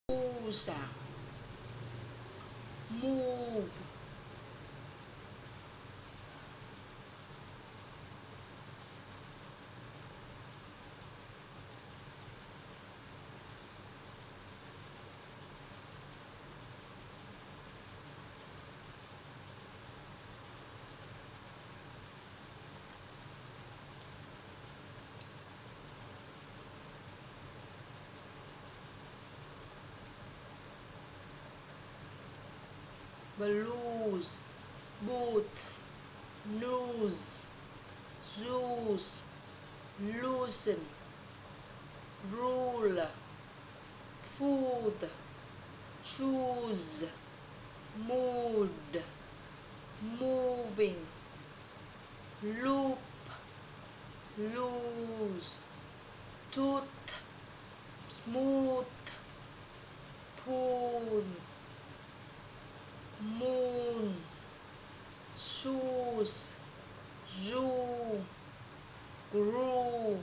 Usa, move, blues, boot, news, zoos, loosen, rule, food, choose, mood, moving, loop, lose, tooth, smooth, poon, moon, shoes, zoo, grew,